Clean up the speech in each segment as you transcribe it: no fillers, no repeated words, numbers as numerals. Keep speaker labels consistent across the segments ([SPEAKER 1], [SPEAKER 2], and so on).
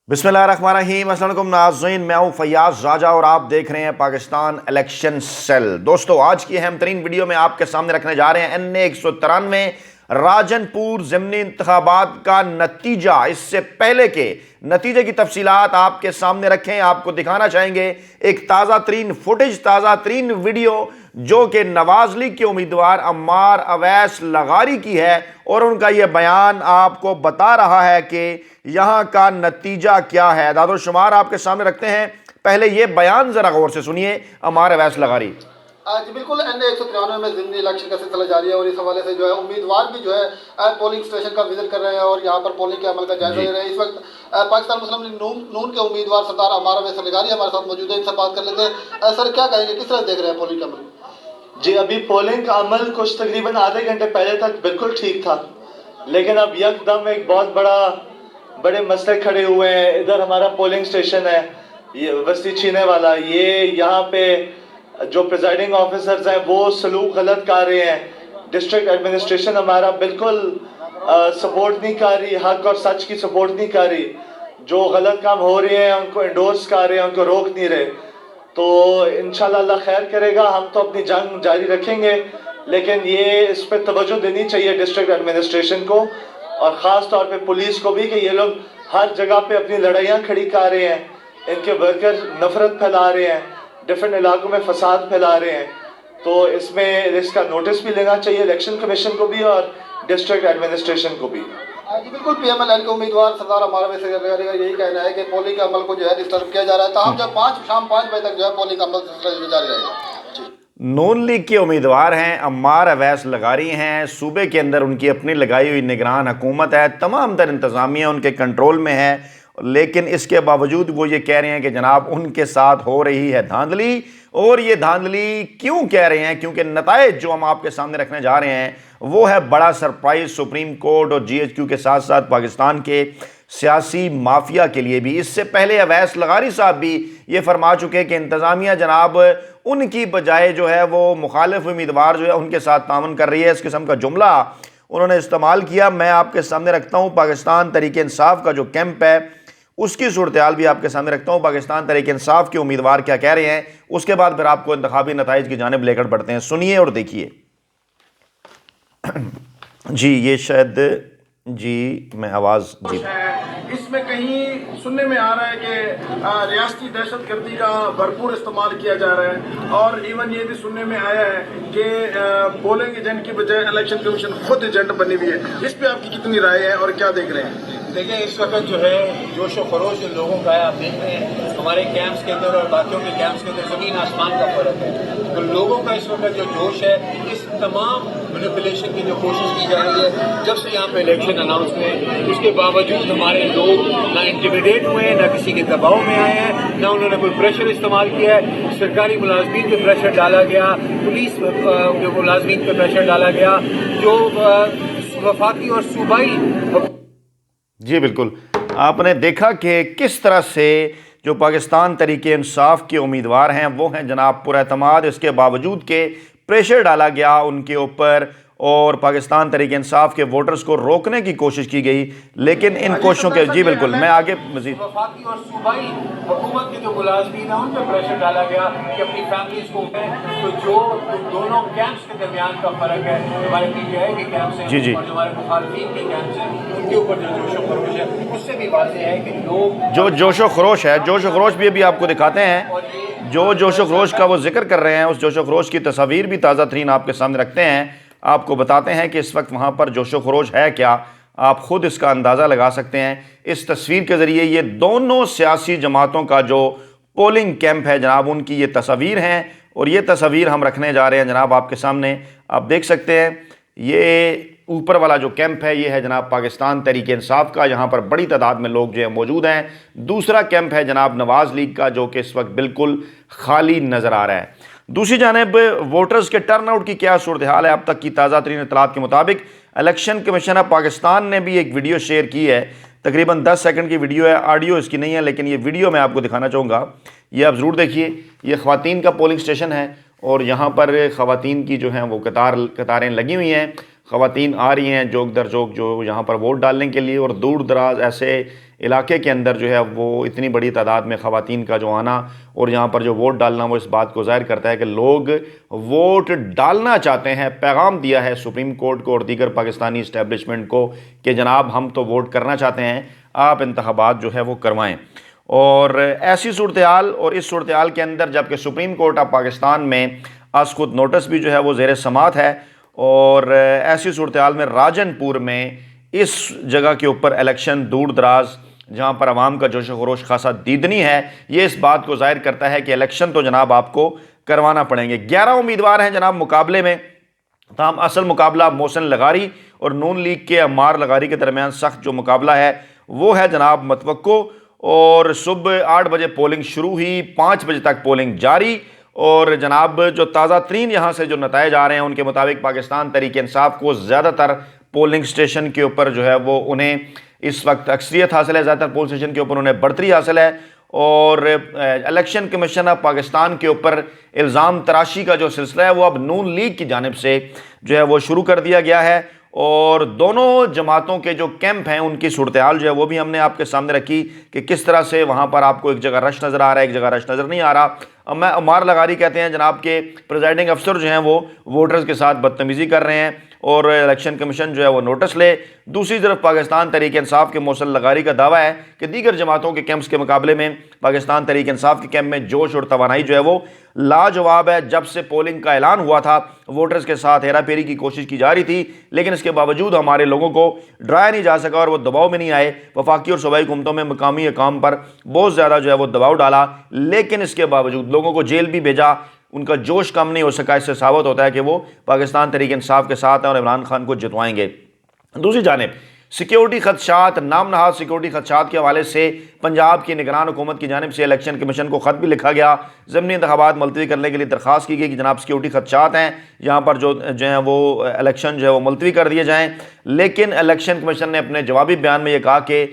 [SPEAKER 1] बिस्मिल्लाहिर्रहमानिर्रहीम। अस्सलाम वालेकुम नाज़रीन, मैं हूँ फैयाज़ राजा और आप देख रहे हैं पाकिस्तान इलेक्शन सेल। दोस्तों, आज की अहम तरीन वीडियो में आपके सामने रखने जा रहे हैं NA 193 राजनपुर ज़िमनी इंतखाबात का नतीजा। इससे पहले के नतीजे की तफसीलात आपके सामने रखें। आपको दिखाना चाहेंगे एक ताज़ा तरीन फुटेज, ताज़ा तरीन वीडियो जो कि नवाज लीग के उम्मीदवार अम्मार अवैस लगारी की है, और उनका यह बयान आपको बता रहा है कि यहां का नतीजा क्या है। दादोशुमार आपके सामने रखते हैं, पहले यह बयान जरा गौर से सुनिए अम्मार अवैस लगारी।
[SPEAKER 2] जी बिल्कुल, NA 193 में ज़िमनी इलेक्शन का सिलसिला जारी है और इस हवाले से जो है उम्मीदवार भी जो है पोलिंग स्टेशन का विजिट कर रहे हैं और यहाँ पर पोलिंग के अमल का जायजा ले रहे हैं। इस वक्त पाकिस्तान मुस्लिम लीग नून के उम्मीदवार सरदार अम्मार अवैस लगारी हमारे साथ मौजूद है, इनसे बात कर लेते हैं। सर, क्या कहेंगे, किस तरह देख रहे हैं पोलिंग का अमल?
[SPEAKER 3] जी, अभी पोलिंग का अमल कुछ तकरीबन आधे घंटे पहले तक बिल्कुल ठीक था, लेकिन अब यकदम एक बहुत बड़े मसले खड़े हुए हैं। इधर हमारा पोलिंग स्टेशन है, ये वस्ती छीने वाला, ये यहाँ पे जो प्रिजाइडिंग ऑफिसर्स हैं वो सलूक गलत कर रहे हैं। डिस्ट्रिक्ट एडमिनिस्ट्रेशन हमारा बिल्कुल सपोर्ट नहीं कर रही, हक और सच की सपोर्ट नहीं कर रही। जो गलत काम हो रहे हैं उनको इंडोर्स कर रहे हैं, उनको रोक नहीं रहे। तो इंशाल्लाह अल्लाह खैर करेगा। हम तो अपनी जंग जारी रखेंगे, लेकिन ये इस पर तवज्जो देनी चाहिए डिस्ट्रिक्ट एडमिनिस्ट्रेशन को और ख़ास तौर पे पुलिस को भी कि ये लोग हर जगह पे अपनी लड़ाइयाँ खड़ी कर रहे हैं। इनके वर्कर नफरत फैला रहे हैं, डिफरेंट इलाकों में फसाद फैला रहे हैं। तो इसमें इसका नोटिस भी लेना चाहिए इलेक्शन कमीशन को भी और डिस्ट्रिक्ट एडमिनिस्ट्रेशन को भी।
[SPEAKER 2] जी बिल्कुल, PMLN के उम्मीदवार सरदार अम्मार अवैस लगारी का यही कहना है कि पोलिंग के अमल को जो है डिस्टर्ब किया जा रहा है। तो हम जो शाम 5 बजे तक जो है पोलिंग का अमल जारी रहेगा।
[SPEAKER 1] नून लीग के उम्मीदवार हैं, अम्मार अवैस लगारी हैं। सूबे के अंदर उनकी अपनी लगाई हुई निगरान हुकूमत है, तमाम तर इंतज़ामिया उनके कंट्रोल में है, लेकिन इसके बावजूद वो ये कह रहे हैं कि जनाब उनके साथ हो रही है धांधली। और ये धांधली क्यों कह रहे हैं? क्योंकि नताइज जो हम आपके सामने रखने जा रहे हैं वो है बड़ा सरप्राइज सुप्रीम कोर्ट और GHQ के साथ साथ पाकिस्तान के सियासी माफिया के लिए भी। इससे पहले अवैस लगारी साहब भी ये फरमा चुके कि इंतज़ामिया जनाब उनकी बजाय जो है वो मुखालिफ उम्मीदवार जो है उनके साथ तामन कर रही है। इस किस्म का जुमला उन्होंने इस्तेमाल किया। मैं आपके सामने रखता हूँ पाकिस्तान तहरीक इंसाफ का जो कैंप है उसकी सूरत-ए-हाल भी आपके सामने रखता हूँ। पाकिस्तान तहरीक इंसाफ के उम्मीदवार क्या कह रहे हैं, उसके बाद फिर आपको इंतखाबी नताइज की जानिब लेकर बढ़ते हैं। सुनिए और देखिए। जी, ये शायद जी मैं आवाज़ जी
[SPEAKER 4] इसमें कहीं सुनने में आ रहा है कि रियासती दहशतगर्दी का भरपूर इस्तेमाल किया जा रहा है, और इवन ये भी सुनने में आया है कि पोलिंग एजेंट की बजाय इलेक्शन कमीशन खुद एजेंट बनी हुई है। इस पे आपकी कितनी राय है और क्या देख रहे हैं?
[SPEAKER 5] देखिए, इस वक्त जो है जोश व खरोश जो लोगों का है, आप देख रहे हैं हमारे कैंप्स के अंदर और बाकियों के कैंप्स के अंदर ज़मीन आसमान का फ़र्क है। तो लोगों का इस वक्त जो जोश है, इस तमाम मैनिपुलेशन की जो कोशिश की जा रही है जब से यहाँ पे इलेक्शन अनाउंस हुए, उसके बावजूद हमारे लोग ना इंटिमिडेट हुए हैं, ना किसी के दबाव में आए हैं, ना उन्होंने कोई प्रेशर इस्तेमाल किया है। सरकारी मुलाजमीन पे प्रेशर डाला गया, पुलिस जो मुलाजमीन पे प्रेशर डाला गया, जो वफाकी और सूबाई।
[SPEAKER 1] जी बिल्कुल, आपने देखा कि किस तरह से जो पाकिस्तान तहरीक इंसाफ के उम्मीदवार हैं वो हैं जनाब पुरएतमाद। इसके बावजूद के प्रेशर डाला गया उनके ऊपर और पाकिस्तान तहरीक इंसाफ के वोटर्स को रोकने की कोशिश की गई, लेकिन इन कोशिशों के जी बिल्कुल मैं आगे मजीद
[SPEAKER 5] वफाकी और सूबाई हुकूमत के जो मुलाजमीन हैं उन पर प्रेशर डाला गया कि अपनी फैमिलीज को उठाएं। तो जो दोनों कैंप्स के दरमियान का फर्क है, हमारे PTI के कैंप्स हैं
[SPEAKER 1] जी
[SPEAKER 5] और जो हमारे मुखालिफिन के कैंप्स हैं, उनके ऊपर जो जोश व खरोश है उससे भी वाज़ेह है कि लोग
[SPEAKER 1] जो जोश व खरोश है, जोश व खरोश भी अभी आपको दिखाते हैं। जो जोश व खरोश का वो जिक्र कर रहे हैं, उस जोश व खरोश की तस्वीर भी ताज़ा तरीन आपके सामने रखते हैं। आपको बताते हैं कि इस वक्त वहाँ पर जोश व खरोश है क्या, आप ख़ुद इसका अंदाज़ा लगा सकते हैं इस तस्वीर के ज़रिए। ये दोनों सियासी जमातों का जो पोलिंग कैंप है जनाब, उनकी ये तस्वीर हैं और ये तस्वीर हम रखने जा रहे हैं जनाब आपके सामने। आप देख सकते हैं ये ऊपर वाला जो कैंप है ये है जनाब पाकिस्तान तहरीक इंसाफ का, यहाँ पर बड़ी तादाद में लोग जो है मौजूद हैं। दूसरा कैंप है जनाब नवाज लीग का, जो कि इस वक्त बिल्कुल खाली नज़र आ रहा है। दूसरी जानिब वोटर्स के टर्न आउट की क्या सूरत हाल है अब तक की ताज़ा तरीन इत्तलात के मुताबिक इलेक्शन कमीशन ऑफ पाकिस्तान ने भी एक वीडियो शेयर की है, तकरीबन 10 सेकंड की वीडियो है, ऑडियो इसकी नहीं है, लेकिन ये वीडियो मैं आपको दिखाना चाहूँगा। ये आप ज़रूर देखिए। ये ख़वातीन का पोलिंग स्टेशन है और यहाँ पर ख़वातीन की जो हैं वो कतारें लगी हुई हैं। ख़वातीन आ रही हैं जोक दर जोक जो यहाँ पर वोट डालने के लिए, और दूर दराज ऐसे علاقے کے اندر جو ہے وہ اتنی بڑی تعداد میں خواتین کا جو آنا اور یہاں پر جو ووٹ ڈالنا وہ اس بات کو ظاہر کرتا ہے کہ لوگ ووٹ ڈالنا چاہتے ہیں۔ پیغام دیا ہے سپریم کورٹ کو اور دیگر پاکستانی اسٹیبلشمنٹ کو کہ جناب ہم تو ووٹ کرنا چاہتے ہیں، آپ انتخابات جو ہے وہ کروائیں۔ اور ایسی صورتحال اور اس صورتحال کے اندر جبکہ سپریم کورٹ آف پاکستان میں از خود نوٹس بھی جو ہے وہ زیر سماعت ہے، اور ایسی صورتحال میں راجن پور میں اس جگہ کے اوپر الیکشن دور دراز جہاں پر عوام کا جوش و خروش خاصا دیدنی ہے، یہ اس بات کو ظاہر کرتا ہے کہ الیکشن تو جناب آپ کو کروانا پڑیں گے۔ 11 امیدوار ہیں جناب مقابلے میں، تاہم اصل مقابلہ محسن لغاری اور نون لیگ کے عمار لغاری کے درمیان سخت جو مقابلہ ہے وہ ہے جناب متوقع، اور صبح 8 بجے پولنگ شروع ہوئی، 5 بجے تک پولنگ جاری، اور جناب جو تازہ ترین یہاں سے جو نتائج آ رہے ہیں ان کے مطابق پاکستان تحریک انصاف کو زیادہ تر پولنگ سٹیشن کے اوپر جو ہے وہ انہیں اس وقت اکثریت حاصل ہے، زیادہ تر پول سٹیشن کے اوپر انہیں بڑھتری حاصل ہے، اور الیکشن کمیشن آف پاکستان کے اوپر الزام تراشی کا جو سلسلہ ہے وہ اب نون لیگ کی جانب سے جو ہے وہ شروع کر دیا گیا ہے، اور دونوں جماعتوں کے جو کیمپ ہیں ان کی صورتحال جو ہے وہ بھی ہم نے آپ کے سامنے رکھی کہ کس طرح سے وہاں پر آپ کو ایک جگہ رش نظر آ رہا ہے، ایک جگہ رش نظر نہیں آ رہا۔ میں عمار لغاری کہتے ہیں جناب کے پریزائڈنگ افسر جو ہیں وہ ووٹرز کے ساتھ بدتمیزی کر رہے ہیں اور الیکشن کمیشن جو ہے وہ نوٹس لے۔ دوسری طرف پاکستان تحریک انصاف کے محسن لغاری کا دعویٰ ہے کہ دیگر جماعتوں کے کیمپس کے مقابلے میں پاکستان تحریک انصاف کے کیمپ میں جوش اور توانائی جو ہے وہ لاجواب ہے۔ جب سے پولنگ کا اعلان ہوا تھا ووٹرز کے ساتھ ہیرا پھیری کی کوشش کی جا رہی تھی، لیکن اس کے باوجود ہمارے لوگوں کو ڈرایا نہیں جا سکا اور وہ دباؤ میں نہیں آئے۔ وفاقی اور صوبائی حکومتوں میں مقامی حکام پر بہت زیادہ جو ہے وہ دباؤ ڈالا، لیکن اس کے باوجود لوگوں کو جیل بھی بھیجا، ان کا جوش کم نہیں ہو سکا۔ اس سے ثابت ہوتا ہے کہ وہ پاکستان تحریک انصاف کے ساتھ ہیں اور عمران خان کو جتوائیں گے۔ دوسری جانب سیکیورٹی خدشات، نام نہاد سیکیورٹی خدشات کے حوالے سے پنجاب کی نگران حکومت کی جانب سے الیکشن کمیشن کو خط بھی لکھا گیا، ضمنی انتخابات ملتوی کرنے کے لیے درخواست کی گئی کہ جناب سیکیورٹی خدشات ہیں یہاں پر جو ہیں وہ الیکشن جو ہے وہ ملتوی کر دیے جائیں، لیکن الیکشن کمیشن نے اپنے جوابی بیان میں یہ کہا کہ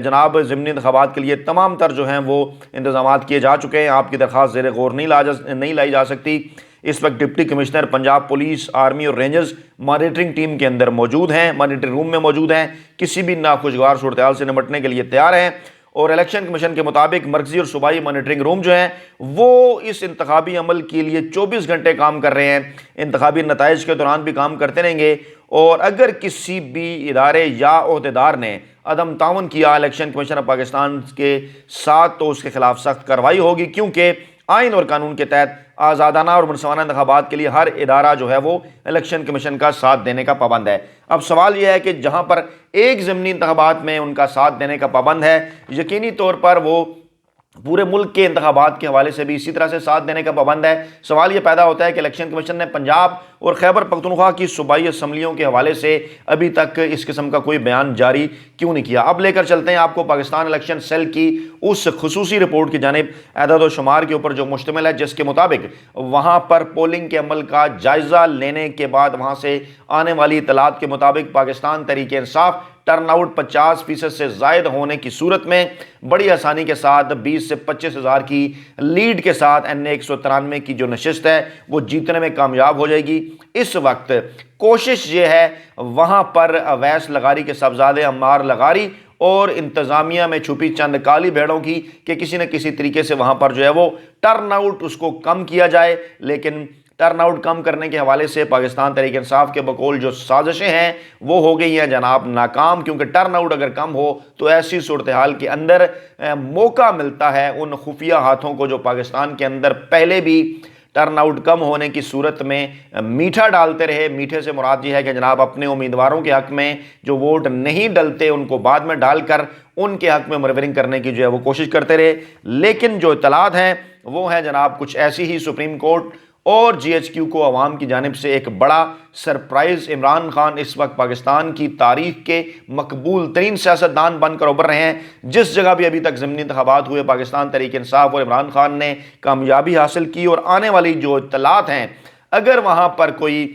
[SPEAKER 1] جناب ضمنی انتخابات کے لیے تمام تر جو ہیں وہ انتظامات کیے جا چکے ہیں، آپ کی درخواست زیر غور نہیں لائی جا سکتی۔ اس وقت deputy commissioner Punjab police, army اور رینجرز مانیٹرنگ ٹیم کے اندر موجود ہیں، مانیٹرنگ روم میں موجود ہیں، کسی بھی ناخوشگوار صورتحال سے نمٹنے کے لیے تیار ہیں، اور الیکشن کمیشن کے مطابق مرکزی اور صوبائی مانیٹرنگ روم جو ہیں وہ اس انتخابی عمل کے لیے 24 گھنٹے کام کر رہے ہیں، انتخابی نتائج کے دوران بھی کام کرتے رہیں گے، اور اگر کسی بھی ادارے یا عہدیدار نے عدم تعاون کیا الیکشن کمیشن آف پاکستان کے ساتھ تو اس کے خلاف سخت کارروائی ہوگی، کیونکہ آئین اور قانون کے تحت آزادانہ اور منصفانہ انتخابات کے لیے ہر ادارہ جو ہے وہ الیکشن کمیشن کا ساتھ دینے کا پابند ہے۔ اب سوال یہ ہے کہ جہاں پر ایک ضمنی انتخابات میں ان کا ساتھ دینے کا پابند ہے، یقینی طور پر وہ پورے ملک کے انتخابات کے حوالے سے بھی اسی طرح سے ساتھ دینے کا پابند ہے۔ سوال یہ پیدا ہوتا ہے کہ الیکشن کمیشن نے پنجاب اور خیبر پختونخوا کی صوبائی اسمبلیوں کے حوالے سے ابھی تک اس قسم کا کوئی بیان جاری کیوں نہیں کیا۔ اب لے کر چلتے ہیں آپ کو پاکستان الیکشن سیل کی اس خصوصی رپورٹ کی جانب اعداد و شمار کے اوپر جو مشتمل ہے، جس کے مطابق وہاں پر پولنگ کے عمل کا جائزہ لینے کے بعد وہاں سے آنے والی اطلاعات کے مطابق پاکستان تحریک انصاف ٹرن آؤٹ 50% سے زائد ہونے کی صورت میں بڑی آسانی کے ساتھ 20 سے 25 ہزار کی لیڈ کے ساتھ NA 193 کی جو نشست ہے وہ جیتنے میں کامیاب ہو جائے گی۔ اس وقت کوشش یہ ہے وہاں پر اویس لغاری کے صاحبزادے عمار لغاری اور انتظامیہ میں چھپی چند کالی بھیڑوں کی کہ کسی نہ کسی طریقے سے وہاں پر جو ہے وہ ٹرن آؤٹ اس کو کم کیا جائے، لیکن ٹرن آؤٹ کم کرنے کے حوالے سے پاکستان تحریک انصاف کے بقول جو سازشیں ہیں وہ ہو گئی ہیں جناب ناکام، کیونکہ ٹرن آؤٹ اگر کم ہو تو ایسی صورتحال کے اندر موقع ملتا ہے ان خفیہ ہاتھوں کو جو پاکستان کے اندر پہلے بھی ٹرن آؤٹ کم ہونے کی صورت میں میٹھا ڈالتے رہے۔ میٹھے سے مراد یہ ہے کہ جناب اپنے امیدواروں کے حق میں جو ووٹ نہیں ڈلتے ان کو بعد میں ڈال کر ان کے حق میں منورنگ کرنے کی جو ہے وہ کوشش کرتے رہے، لیکن جو اطلاعات ہیں وہ ہیں جناب کچھ ایسی ہی۔ سپریم کورٹ اور GHQ کو عوام کی جانب سے ایک بڑا سرپرائز، عمران خان اس وقت پاکستان کی تاریخ کے مقبول ترین سیاستدان بن کر ابھر رہے ہیں۔ جس جگہ بھی ابھی تک ضمنی انتخابات ہوئے پاکستان تحریک انصاف اور عمران خان نے کامیابی حاصل کی، اور آنے والی جو اطلاعات ہیں اگر وہاں پر کوئی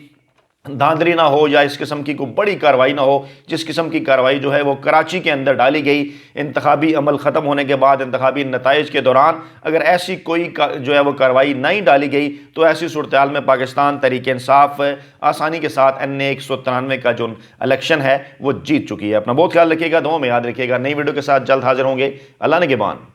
[SPEAKER 1] धांधली ना हो या इस किस्म की कोई बड़ी कार्रवाई ना हो, जिस किस्म की कार्रवाई जो है वो कराची के अंदर डाली गई इंतखाबी अमल ख़त्म होने के बाद, इंतखाबी नताइज के दौरान अगर ऐसी कोई जो है वो कार्रवाई नहीं डाली गई तो ऐसी सूरत हाल में पाकिस्तान तहरीक इंसाफ आसानी के साथ NA 193 का जो इलेक्शन है वो जीत चुकी है। अपना बहुत ख्याल रखिएगा, दुआ में याद रखिएगा। नई वीडियो के साथ जल्द हाजिर होंगे। अल्लाह ने के बान।